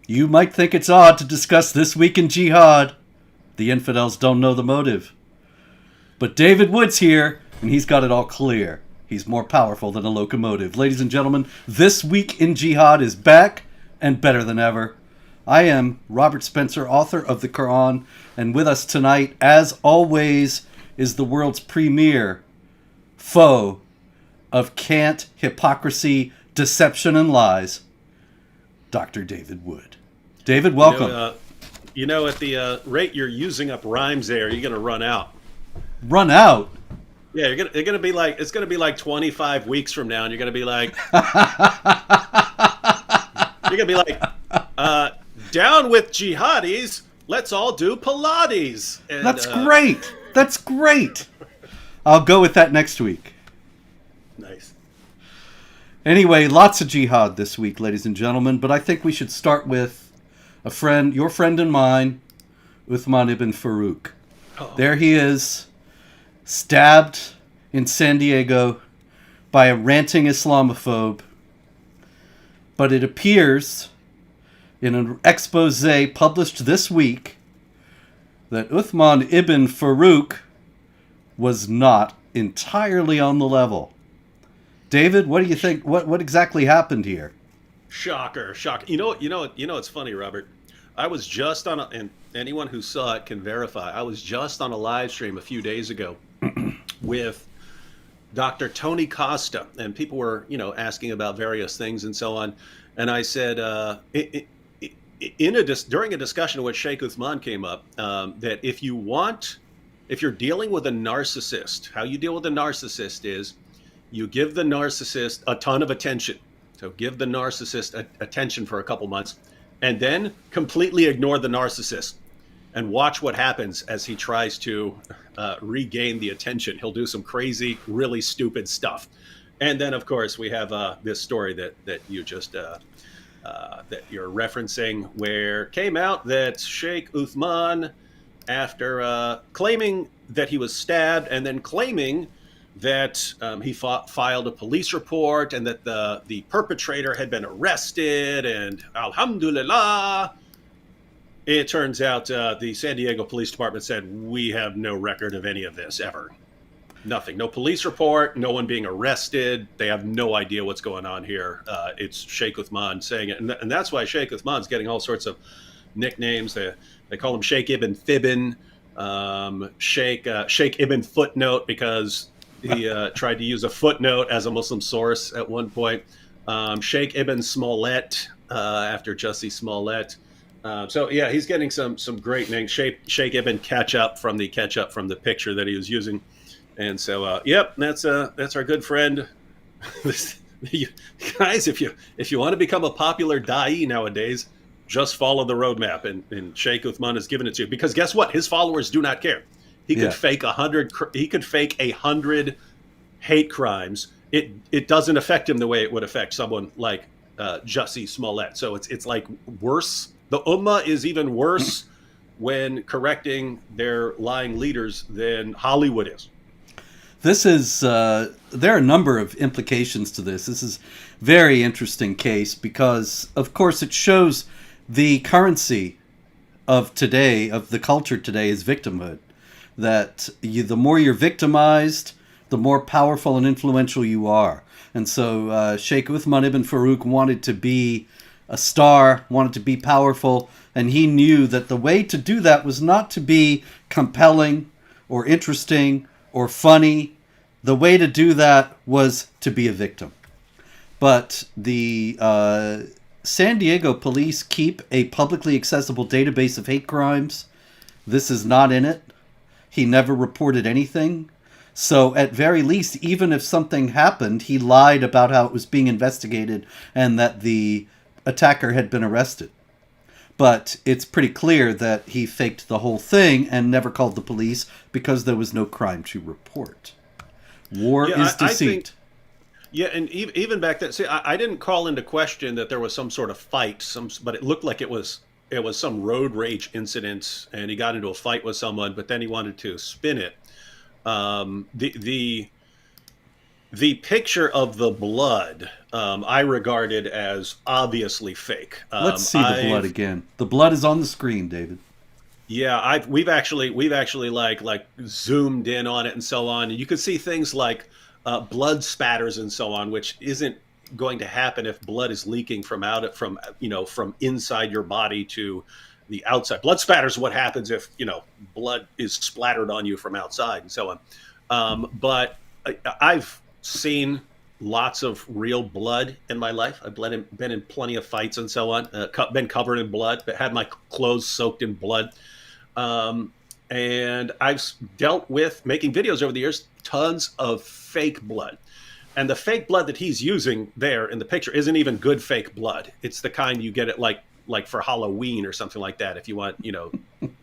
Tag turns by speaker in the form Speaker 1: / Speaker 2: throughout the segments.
Speaker 1: You might think it's odd to discuss this week in Jihad. The infidels don't know the motive. But David Wood's here, and he's got it all clear. He's more powerful than a locomotive. Ladies and gentlemen, This Week in Jihad is back and better than ever. I am Robert Spencer, author of the Quran, and with us tonight, as always, is the world's premier foe of cant, hypocrisy, deception, and lies, Dr. David Wood. David, welcome.
Speaker 2: At the rate you're using up rhymes there, you're gonna run out.
Speaker 1: Run out?
Speaker 2: Yeah, it's gonna be like 25 weeks from now, and you're gonna be like, down with jihadis. Let's all do Pilates. And,
Speaker 1: That's great. That's great. I'll go with that next week.
Speaker 2: Nice.
Speaker 1: Anyway, lots of jihad this week, ladies and gentlemen, but I think we should start with a friend, your friend and mine, Uthman ibn Farouk.
Speaker 2: Oh.
Speaker 1: There he is, stabbed in San Diego by a ranting Islamophobe. But it appears in an expose published this week that Uthman ibn Farouk was not entirely on the level. David, what do you think? What exactly happened here?
Speaker 2: Shocker. You know, it's funny, Robert. I was just on and anyone who saw it can verify. I was just on a live stream a few days ago with Dr. Tony Costa, and people were, asking about various things and so on. And I said, during a discussion in which Sheikh Uthman came up, that if you're dealing with a narcissist, how you deal with a narcissist is you give the narcissist a ton of attention. So give the narcissist attention for a couple months, and then completely ignore the narcissist and watch what happens as he tries to regain the attention. He'll do some crazy, really stupid stuff. And then, of course, we have this story that you just that you're referencing, where it came out that Sheikh Uthman, after claiming that he was stabbed and then claiming that he filed a police report and that the perpetrator had been arrested, and alhamdulillah, it turns out the San Diego Police Department said, we have no record of any of this ever. Nothing. No police report, no one being arrested. They have no idea what's going on here. It's Sheikh Uthman saying it. And that's why Sheikh Uthman's getting all sorts of nicknames. They call him Sheikh Ibn Fibbin, Sheikh Ibn Footnote, because he tried to use a footnote as a Muslim source at one point. Sheikh Ibn Smollett, after Jussie Smollett. So yeah, he's getting some great names. Sheikh Ibn Ketchup from the picture that he was using. And so, that's our good friend. Guys, if you want to become a popular da'i nowadays, just follow the roadmap, and Sheikh Uthman has given it to you. Because guess what? His followers do not care. He could fake 100. He could fake 100 hate crimes. It doesn't affect him the way it would affect someone like Jussie Smollett. So it's like worse. The Ummah is even worse when correcting their lying leaders than Hollywood is.
Speaker 1: This is, there are a number of implications to this. This is a very interesting case because, of course, it shows the currency of today, of the culture today, is victimhood. That the more you're victimized, the more powerful and influential you are. And so Sheikh Uthman ibn Farouk wanted to be a star, wanted to be powerful, and he knew that the way to do that was not to be compelling or interesting or funny. The way to do that was to be a victim. But the San Diego police keep a publicly accessible database of hate crimes. This is not in it. He never reported anything. So at very least, even if something happened, he lied about how it was being investigated and that the attacker had been arrested. But it's pretty clear that he faked the whole thing and never called the police because there was no crime to report. War is deceit.
Speaker 2: And even back then, see, I didn't call into question that there was some sort of fight, but it looked like it was some road rage incident, and he got into a fight with someone, but then he wanted to spin it. The picture of the blood, I regarded as obviously fake.
Speaker 1: Let's see the blood again. The blood is on the screen, David.
Speaker 2: Yeah, I've we've actually like zoomed in on it and so on, and you can see things like blood spatters and so on, which isn't going to happen if blood is leaking from from inside your body to the outside. Blood spatters what happens if blood is splattered on you from outside and so on. But I've seen lots of real blood in my life. Been in plenty of fights and so on. Been covered in blood, but had my clothes soaked in blood. And I've dealt with making videos over the years, tons of fake blood. And the fake blood that he's using there in the picture isn't even good fake blood. It's the kind you get at like for Halloween or something like that. If you want, you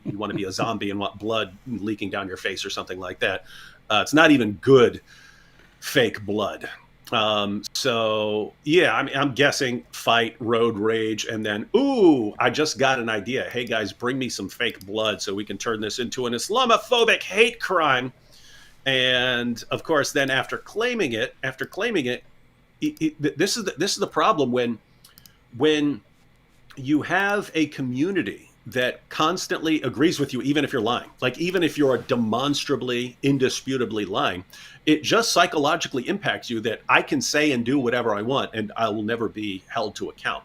Speaker 2: want to be a zombie and want blood leaking down your face or something like that. It's not even good fake blood. So yeah, I'm guessing fight, road rage, and then, ooh, I just got an idea. Hey guys, bring me some fake blood so we can turn this into an Islamophobic hate crime. And of course, then after claiming it, this is the problem when you have a community that constantly agrees with you, even if you're lying, like even if you're demonstrably, indisputably lying, it just psychologically impacts you that I can say and do whatever I want and I will never be held to account.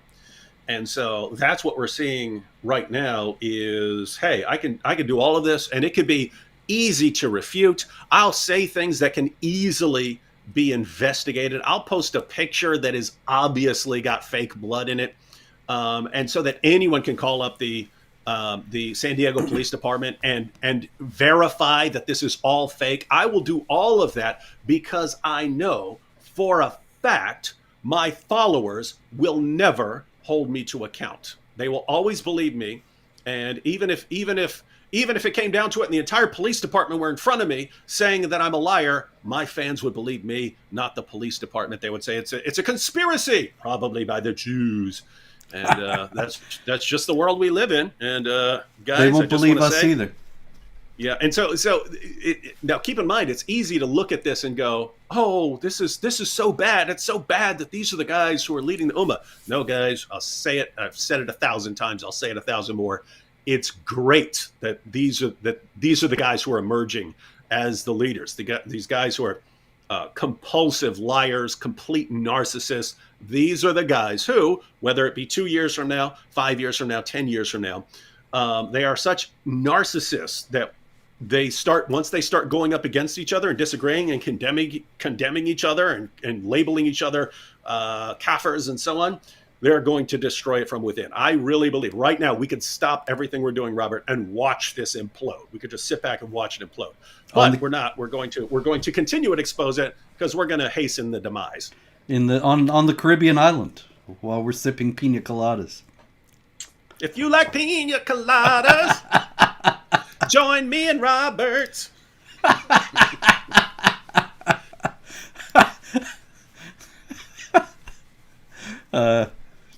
Speaker 2: And so that's what we're seeing right now is, hey, I can do all of this and it could be easy to refute. I'll say things that can easily be investigated. I'll post a picture that is obviously got fake blood in it. And so that anyone can call up the San Diego Police Department and verify that this is all fake. I will do all of that because I know for a fact my followers will never hold me to account. They will always believe me, and even if it came down to it and the entire police department were in front of me saying that I'm a liar, my fans would believe me, not the police department. They would say it's a conspiracy, probably by the Jews. And that's just the world we live in. And guys,
Speaker 1: they won't believe us either.
Speaker 2: Yeah, and so now keep in mind, it's easy to look at this and go, "Oh, this is so bad. It's so bad that these are the guys who are leading the Ummah." No, guys, I'll say it. I've said it 1,000 times. I'll say it 1,000 more. It's great that these are the guys who are emerging as the leaders. These guys who are compulsive liars, complete narcissists. These are the guys who, whether it be 2 years from now, 5 years from now, 10 years from now, they are such narcissists that once they start going up against each other and disagreeing and condemning each other and labeling each other kafirs and so on, they're going to destroy it from within. I really believe right now we could stop everything we're doing, Robert, and watch this implode. We could just sit back and watch it implode. But we're not. We're going to continue and expose it because we're going to hasten the demise.
Speaker 1: On the Caribbean island while we're sipping pina coladas.
Speaker 2: If you like pina coladas, join me and Robert.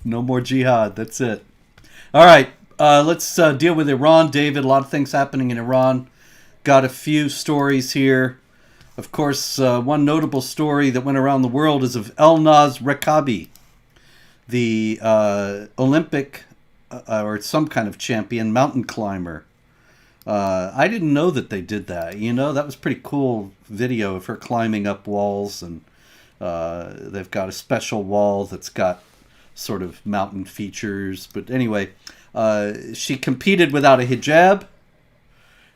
Speaker 1: No more jihad. That's it. All right. Let's deal with Iran, David. A lot of things happening in Iran. Got a few stories here. Of course, one notable story that went around the world is of Elnaz Rekabi, the Olympic or some kind of champion mountain climber. I didn't know that they did that. That was pretty cool video of her climbing up walls, and they've got a special wall that's got sort of mountain features. But anyway, she competed without a hijab.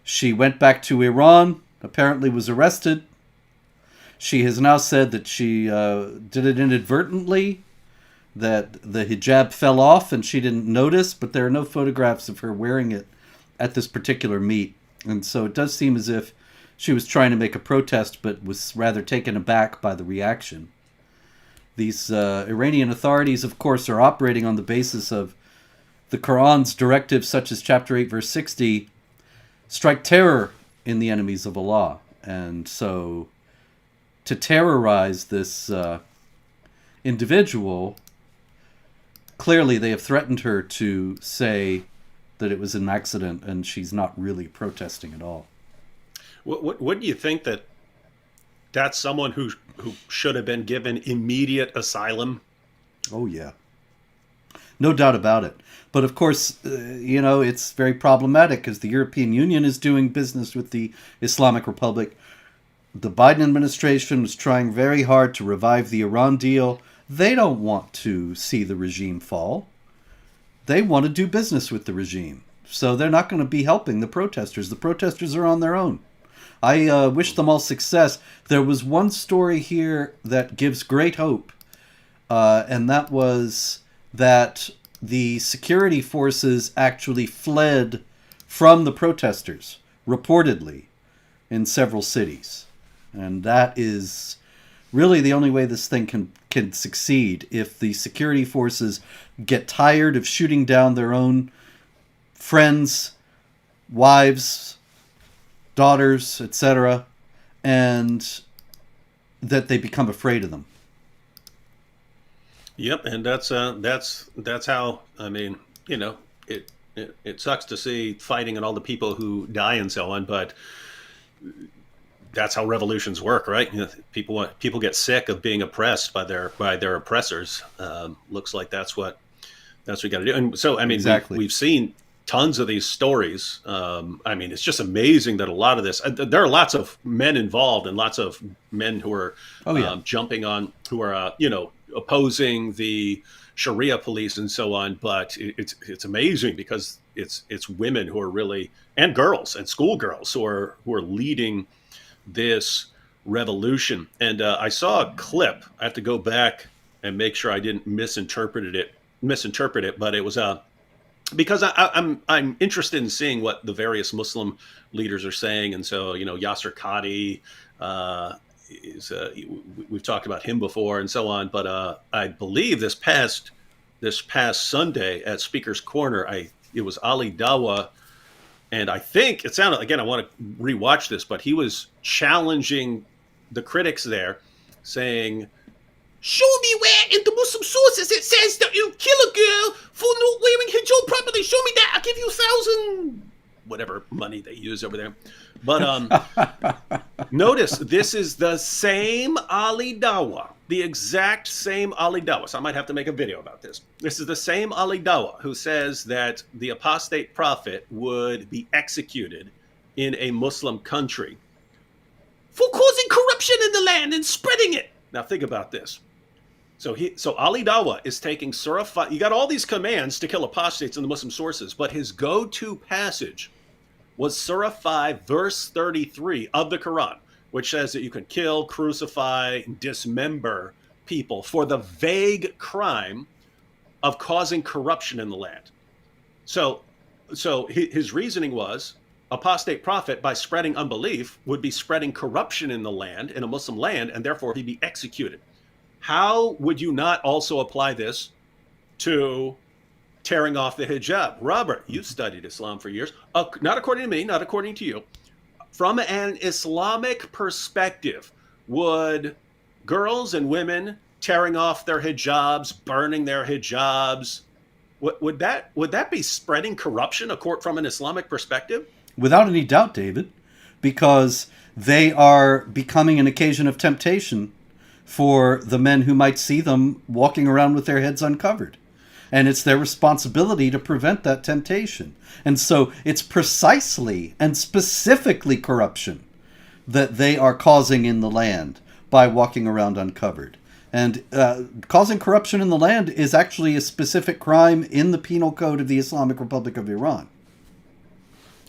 Speaker 1: She went back to Iran, apparently was arrested. She has now said that she did it inadvertently, that the hijab fell off and she didn't notice, but there are no photographs of her wearing it at this particular meet. And so it does seem as if she was trying to make a protest, but was rather taken aback by the reaction. These Iranian authorities, of course, are operating on the basis of the Quran's directives, such as chapter 8, verse 60, strike terror in the enemies of Allah. And so to terrorize this individual, clearly they have threatened her to say that it was an accident and she's not really protesting at all.
Speaker 2: What do you think that that's someone who should have been given immediate asylum.
Speaker 1: Oh, yeah. No doubt about it. But of course, it's very problematic because the European Union is doing business with the Islamic Republic. The Biden administration was trying very hard to revive the Iran deal. They don't want to see the regime fall. They want to do business with the regime. So they're not going to be helping the protesters. The protesters are on their own. I wish them all success. There was one story here that gives great hope, and that was that the security forces actually fled from the protesters, reportedly, in several cities. And that is really the only way this thing can succeed. If the security forces get tired of shooting down their own friends, wives, daughters, etc., and that they become afraid of them.
Speaker 2: Yep, and that's how, I mean, it sucks to see fighting and all the people who die and so on, but that's how revolutions work, right? People get sick of being oppressed by their oppressors. Looks like that's what we got to do. And so, I mean,
Speaker 1: exactly.
Speaker 2: we've seen tons of these stories. I mean, it's just amazing that a lot of this. There are lots of men involved and lots of men who are jumping on, who are opposing the Sharia police and so on. But it's amazing because it's women who are really, and girls and schoolgirls who are leading this revolution. And I saw a clip. I have to go back and make sure I didn't misinterpret it, but it was because I'm interested in seeing what the various Muslim leaders are saying. And so, Yasser Qadi we've talked about him before and so on. But I believe this past Sunday at Speaker's Corner, it was Ali Dawa. And I think it sounded, again, I want to rewatch this, but he was challenging the critics there, saying, show me where in the Muslim sources it says that you kill a girl for not wearing hijab properly. Show me that. I'll give you 1,000, whatever money they use over there. But notice, this is the same Ali Dawa, the exact same Ali Dawa. So I might have to make a video about this. This is the same Ali Dawa who says that the apostate prophet would be executed in a Muslim country for causing corruption in the land and spreading it. Now think about this. So Ali Dawa is taking Surah 5. You got all these commands to kill apostates in the Muslim sources, but his go-to passage was Surah 5, verse 33 of the Quran, which says that you can kill, crucify, dismember people for the vague crime of causing corruption in the land. So his reasoning was, apostate prophet, by spreading unbelief, would be spreading corruption in the land, in a Muslim land, and therefore he'd be executed. How would you not also apply this to tearing off the hijab? Robert, you've studied Islam for years. Not according to me, not according to you. From an Islamic perspective, would girls and women tearing off their hijabs, burning their hijabs, would that be spreading corruption from an Islamic perspective?
Speaker 1: Without any doubt, David, because they are becoming an occasion of temptation for the men who might see them walking around with their heads uncovered. And it's their responsibility to prevent that temptation. And so it's precisely and specifically corruption that they are causing in the land by walking around uncovered. And causing corruption in the land is actually a specific crime in the Penal Code of the Islamic Republic of Iran.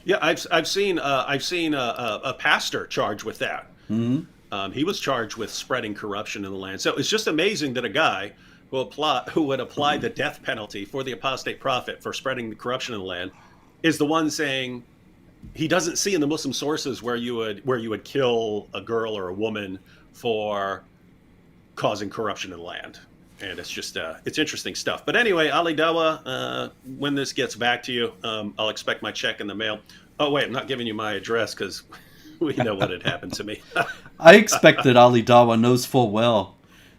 Speaker 2: Yeah, I've seen a pastor charged with that.
Speaker 1: Mm-hmm.
Speaker 2: He was charged with spreading corruption in the land. So it's just amazing that a guy who would apply the death penalty for the apostate prophet for spreading the corruption in the land is the one saying he doesn't see in the Muslim sources where you would kill a girl or a woman for causing corruption in the land. And it's just it's interesting stuff. But anyway, Ali Dawa, when this gets back to you, I'll expect my check in the mail. Oh wait, I'm not giving you my address because we know what had happened to me.
Speaker 1: I expect that Ali Dawa knows full well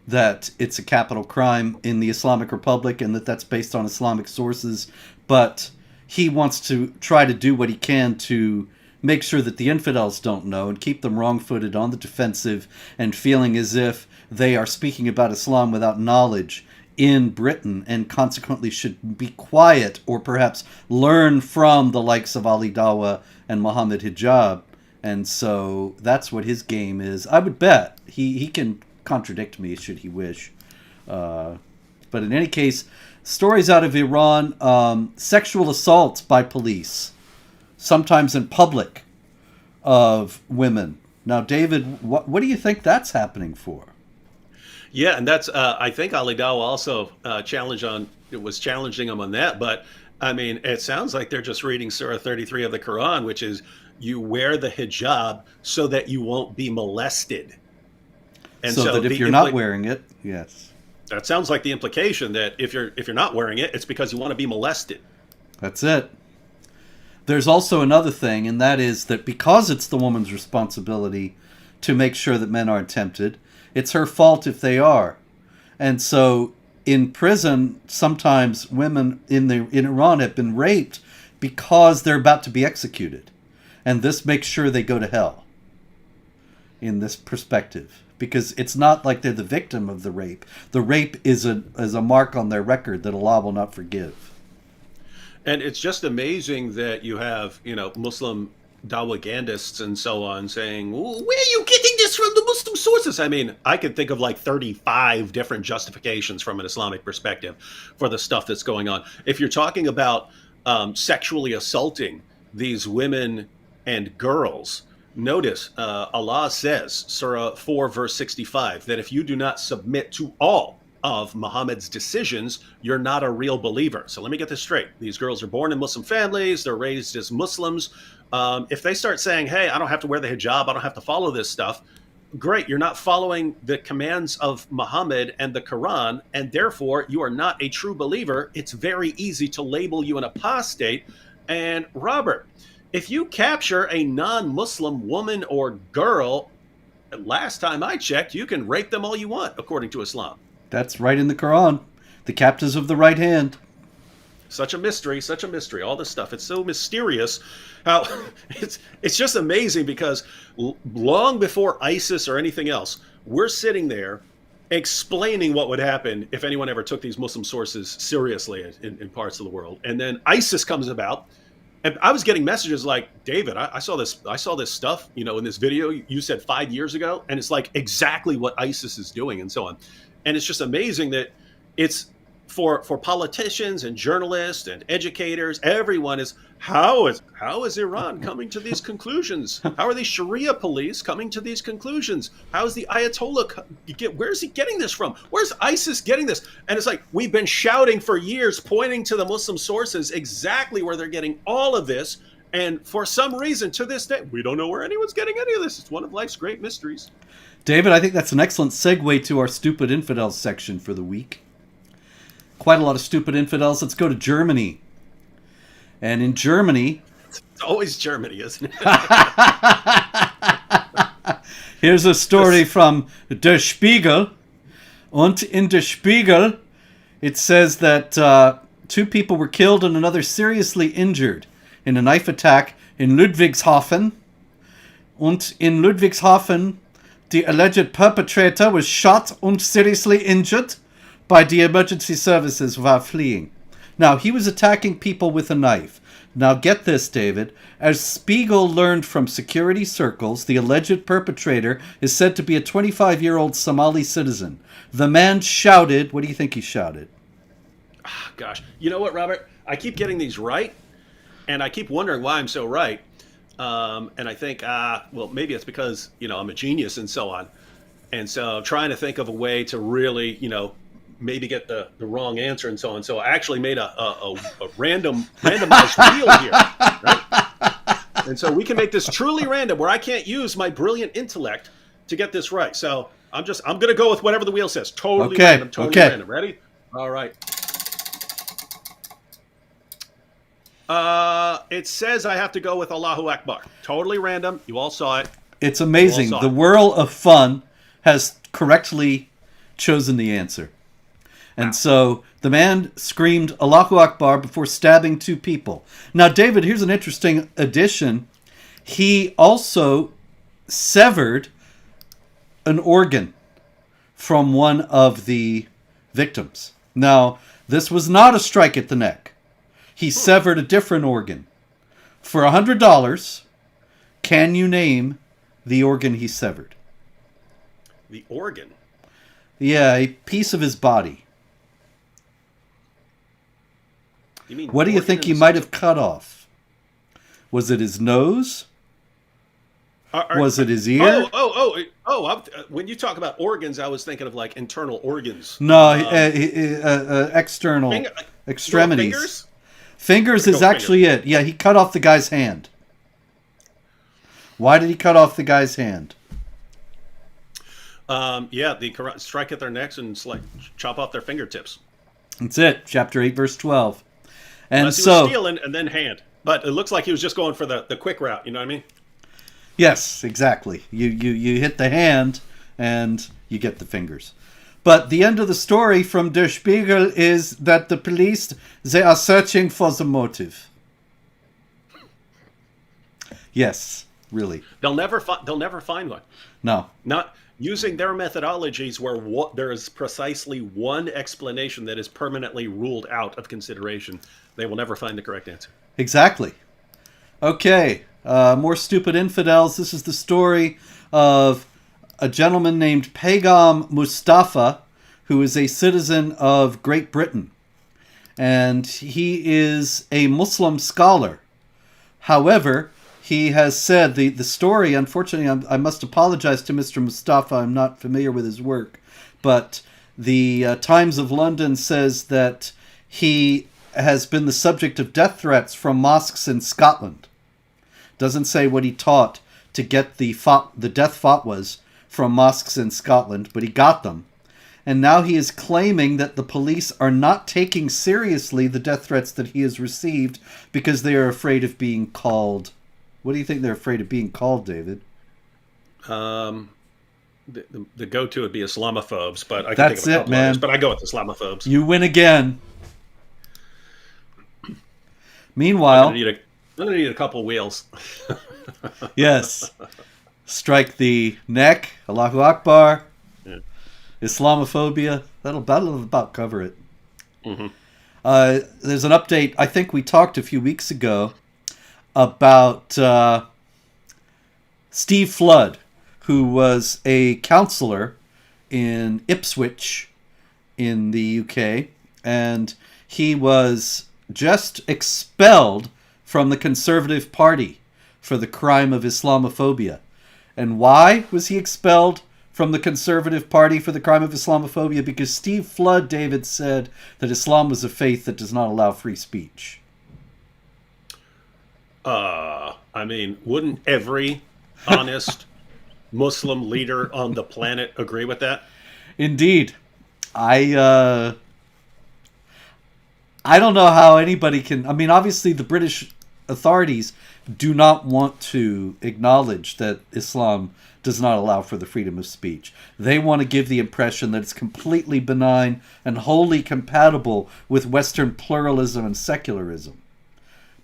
Speaker 1: that it's a capital crime in the Islamic Republic and that's based on Islamic sources, but he wants to try to do what he can to make sure that the infidels don't know and keep them wrong-footed on the defensive and feeling as if they are speaking about Islam without knowledge in Britain and consequently should be quiet or perhaps learn from the likes of Ali Dawa and Muhammad Hijab. And so that's what his game is. I would bet he can contradict me should he wish. But in any case, stories out of Iran, sexual assaults by police, sometimes in public, of women. Now, David, what do you think that's happening for?
Speaker 2: Yeah, and that's I think Ali Dawah also was challenging him on that. But I mean, it sounds like they're just reading Surah 33 of the Quran, which is you wear the hijab so that you won't be molested. And
Speaker 1: so that if you're not wearing it, yes.
Speaker 2: That sounds like the implication that if you're not wearing it, it's because you want to be molested.
Speaker 1: That's it. There's also another thing, and that is that because it's the woman's responsibility to make sure that men aren't tempted, it's her fault if they are. And so in prison, sometimes women in Iran have been raped because they're about to be executed. And this makes sure they go to hell in this perspective. Because it's not like they're the victim of the rape. The rape is a mark on their record that Allah will not forgive.
Speaker 2: And it's just amazing that you have, Muslim Dawagandists and so on saying, where are you getting this from the Muslim sources? I mean, I could think of like 35 different justifications from an Islamic perspective for the stuff that's going on. If you're talking about sexually assaulting these women and girls, notice Allah says, Surah 4, verse 65, that if you do not submit to all of Muhammad's decisions, you're not a real believer. So let me get this straight. These girls are born in Muslim families. They're raised as Muslims. If they start saying, hey, I don't have to wear the hijab, I don't have to follow this stuff, great. You're not following the commands of Muhammad and the Quran, and therefore you are not a true believer. It's very easy to label you an apostate. And Robert, if you capture a non-Muslim woman or girl, last time I checked, you can rape them all you want, according to Islam.
Speaker 1: That's right in the Quran. The captives of the right hand.
Speaker 2: Such a mystery, such a mystery. All this stuff, it's so mysterious. How it's just amazing because long before ISIS or anything else, we're sitting there explaining what would happen if anyone ever took these Muslim sources seriously in parts of the world. And then ISIS comes about. And I was getting messages like, David, I saw this stuff, in this video you said 5 years ago, and it's like exactly what ISIS is doing and so on. And it's just amazing that it's for politicians and journalists and educators, everyone is, how is Iran coming to these conclusions? How are the Sharia police coming to these conclusions? How is the Ayatollah, where's he getting this from? Where's ISIS getting this? And it's like, we've been shouting for years, pointing to the Muslim sources exactly where they're getting all of this. And for some reason, to this day, we don't know where anyone's getting any of this. It's one of life's great mysteries.
Speaker 1: David, I think that's an excellent segue to our Stupid Infidels section for the week. Quite a lot of stupid infidels. Let's go to Germany. And in Germany...
Speaker 2: It's always Germany, isn't it?
Speaker 1: Here's a story from Der Spiegel. Und in Der Spiegel, it says that 2 people were killed and another seriously injured in a knife attack in Ludwigshafen. Und in Ludwigshafen, the alleged perpetrator was shot and seriously injured by the emergency services while fleeing. Now, he was attacking people with a knife. Now, get this, David. As Spiegel learned from security circles, the alleged perpetrator is said to be a 25-year-old Somali citizen. The man shouted... What do you think he shouted?
Speaker 2: Oh, gosh. You know what, Robert? I keep getting these right, and I keep wondering why I'm so right. And I think, well, maybe it's because, I'm a genius and so on. And so trying to think of a way to really, maybe get the wrong answer and so on. So I actually made a randomized wheel here, right? And so we can make this truly random where I can't use my brilliant intellect to get this right. So I'm going to go with whatever the wheel says. Totally random, random. Ready? All right. It says I have to go with Allahu Akbar. Totally random. You all saw it.
Speaker 1: It's amazing. The Whirl of Fun has correctly chosen the answer. And so the man screamed Allahu Akbar before stabbing 2 people. Now, David, here's an interesting addition. he also severed an organ from one of the victims. Now, this was not a strike at the neck. He severed a different organ. For $100, can you name the organ he severed?
Speaker 2: The organ?
Speaker 1: Yeah, a piece of his body.
Speaker 2: You mean
Speaker 1: what do you think he might have cut off? Was it his nose? Was it his ear?
Speaker 2: When you talk about organs, I was thinking of like internal organs.
Speaker 1: No, external extremities.
Speaker 2: Fingers?
Speaker 1: Fingers is actually it. Yeah, he cut off the guy's hand. Why did he cut off the guy's hand?
Speaker 2: The strike at their necks and chop off their fingertips.
Speaker 1: That's it. Chapter 8, verse 12. And
Speaker 2: unless he was stealing and then hand. But it looks like he was just going for the quick route. You know what I mean?
Speaker 1: Yes, exactly. You hit the hand and you get the fingers. But the end of the story from Der Spiegel is that the police, they are searching for the motive. Yes, really.
Speaker 2: They'll never find one.
Speaker 1: No.
Speaker 2: Not using their methodologies where there is precisely one explanation that is permanently ruled out of consideration. They will never find the correct answer.
Speaker 1: Exactly. Okay. More stupid infidels. This is the story of a gentleman named Pegam Mustafa, who is a citizen of Great Britain. And he is a Muslim scholar. However, he has said, the story, unfortunately, I must apologize to Mr. Mustafa, I'm not familiar with his work, but the Times of London says that he has been the subject of death threats from mosques in Scotland. Doesn't say what he taught to get the death fatwas from mosques in Scotland, but he got them. And now he is claiming that the police are not taking seriously the death threats that he has received because they are afraid of being called. What do you think they're afraid of being called, David?
Speaker 2: The go-to would be Islamophobes, but I can think of a couple others, but I go with Islamophobes.
Speaker 1: You win again. Meanwhile,
Speaker 2: I'm gonna need a couple wheels.
Speaker 1: Yes. Strike the neck, Allahu Akbar,
Speaker 2: yeah.
Speaker 1: Islamophobia. That'll about cover it.
Speaker 2: Mm-hmm.
Speaker 1: There's an update. I think we talked a few weeks ago about Steve Flood, who was a counselor in Ipswich in the UK, and he was just expelled from the Conservative Party for the crime of Islamophobia. And why was he expelled from the Conservative Party for the crime of Islamophobia? Because Steve Flood, David, said that Islam was a faith that does not allow free speech.
Speaker 2: I mean, wouldn't every honest Muslim leader on the planet agree with that?
Speaker 1: Indeed. I don't know how anybody can... I mean, obviously the British authorities do not want to acknowledge that Islam does not allow for the freedom of speech. They want to give the impression that it's completely benign and wholly compatible with Western pluralism and secularism.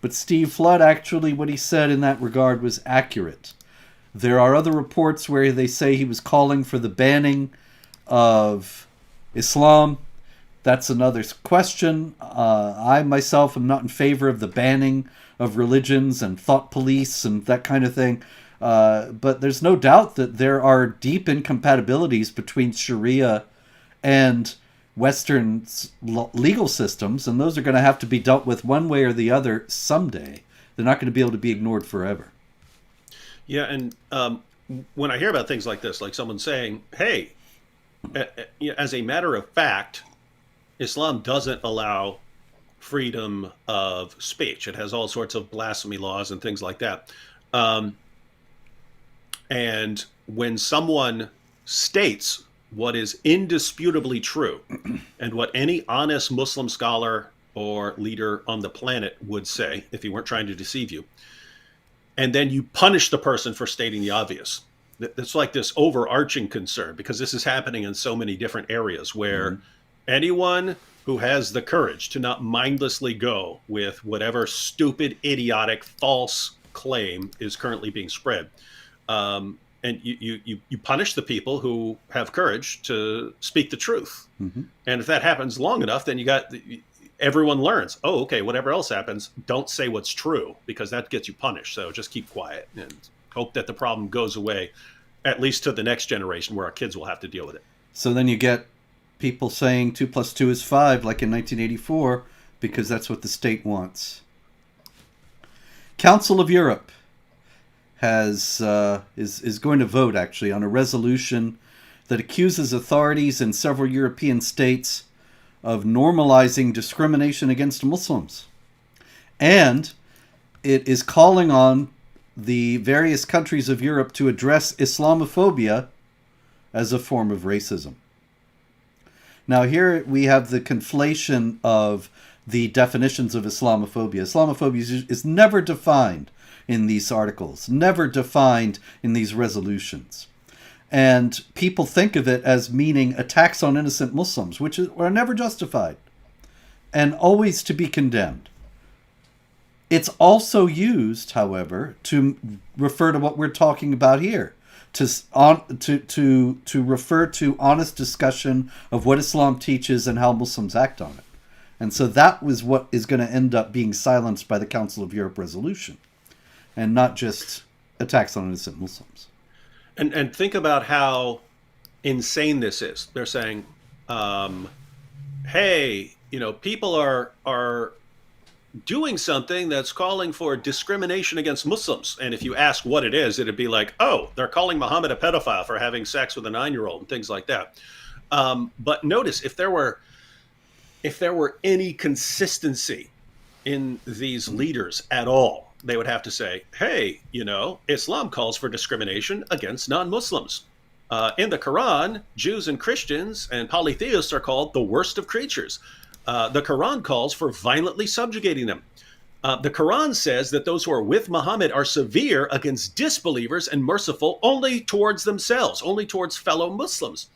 Speaker 1: But Steve Flood, actually, what he said in that regard was accurate. There are other reports where they say he was calling for the banning of Islam. That's another question. I myself am not in favor of the banning of religions and thought police and that kind of thing. But there's no doubt that there are deep incompatibilities between Sharia and Western legal systems, and those are going to have to be dealt with one way or the other someday. They're not going to be able to be ignored forever.
Speaker 2: Yeah, and when I hear about things like this, like someone saying, hey, as a matter of fact, Islam doesn't allow freedom of speech. It has all sorts of blasphemy laws and things like that. And when someone states what is indisputably true and what any honest Muslim scholar or leader on the planet would say if he weren't trying to deceive you, and then you punish the person for stating the obvious, it's like this overarching concern, because this is happening in so many different areas where anyone who has the courage to not mindlessly go with whatever stupid, idiotic, false claim is currently being spread. And you punish the people who have courage to speak the truth.
Speaker 1: Mm-hmm.
Speaker 2: And if that happens long enough, then everyone learns, oh, okay, whatever else happens, don't say what's true, because that gets you punished. So just keep quiet and hope that the problem goes away, at least to the next generation where our kids will have to deal with it.
Speaker 1: So then you get people saying 2 + 2 is 5, like in 1984, because that's what the state wants. Council of Europe is going to vote, actually, on a resolution that accuses authorities in several European states of normalizing discrimination against Muslims. And it is calling on the various countries of Europe to address Islamophobia as a form of racism. Now here we have the conflation of the definitions of Islamophobia. Islamophobia is never defined in these articles, never defined in these resolutions. And people think of it as meaning attacks on innocent Muslims, which are never justified and always to be condemned. It's also used, however, to refer to what we're talking about here, to refer to honest discussion of what Islam teaches and how Muslims act on it. And so that was what is going to end up being silenced by the Council of Europe resolution, and not just attacks on innocent Muslims.
Speaker 2: And think about how insane this is. They're saying, hey, people are doing something that's calling for discrimination against Muslims. And if you ask what it is, it'd be like, oh, they're calling Muhammad a pedophile for having sex with a 9-year-old and things like that. But notice, if there were any consistency in these leaders at all, they would have to say, hey, Islam calls for discrimination against non-Muslims. In the Quran, Jews and Christians and polytheists are called the worst of creatures. The Quran calls for violently subjugating them. The Quran says that those who are with Muhammad are severe against disbelievers and merciful only towards themselves, only towards fellow Muslims.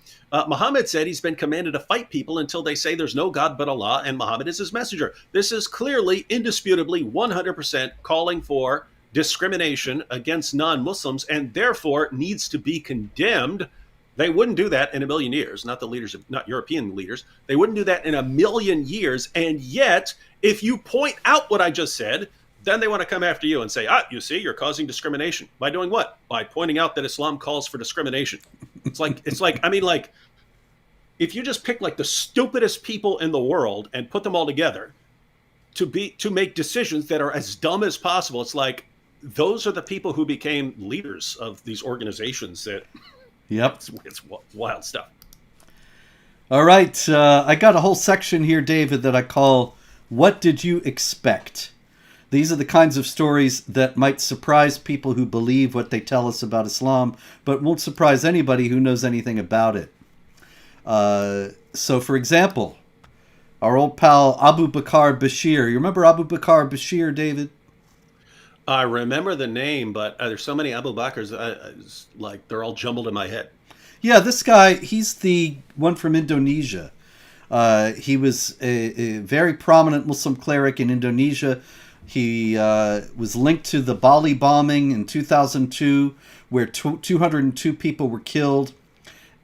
Speaker 2: Muhammad said he's been commanded to fight people until they say there's no God but Allah and Muhammad is his messenger. This is clearly, indisputably, 100% calling for discrimination against non-Muslims, and therefore needs to be condemned. They wouldn't do that in a million years, not European leaders. They wouldn't do that in a million years. And yet, if you point out what I just said, then they want to come after you and say, you see, you're causing discrimination. By doing what? By pointing out that Islam calls for discrimination. It's like, if you just pick like the stupidest people in the world and put them all together to make decisions that are as dumb as possible, it's like, those are the people who became leaders of these organizations that,
Speaker 1: yep,
Speaker 2: it's wild stuff.
Speaker 1: All right. I got a whole section here, David, that I call, What Did You Expect? These are the kinds of stories that might surprise people who believe what they tell us about Islam, but won't surprise anybody who knows anything about it. So, for example, our old pal Abu Bakr Bashir. You remember Abu Bakr Bashir, David?
Speaker 2: I remember the name, but there's so many Abu Bakrs, like they're all jumbled in my head.
Speaker 1: Yeah, this guy, he's the one from Indonesia. He was a very prominent Muslim cleric in Indonesia. He was linked to the Bali bombing in 2002, where 202 people were killed.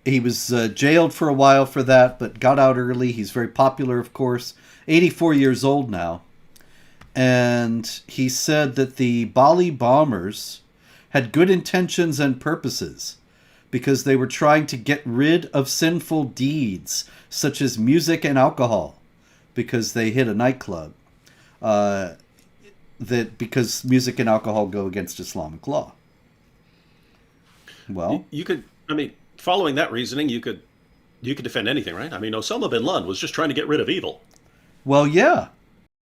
Speaker 1: He was jailed for a while for that, but got out early. He's very popular, of course. 84 years old now. And he said that the Bali bombers had good intentions and purposes because they were trying to get rid of sinful deeds, such as music and alcohol, because they hit a nightclub. Because music and alcohol go against Islamic law. Well,
Speaker 2: following that reasoning, you could defend anything, right? I mean, Osama bin Laden was just trying to get rid of evil.
Speaker 1: Well, yeah.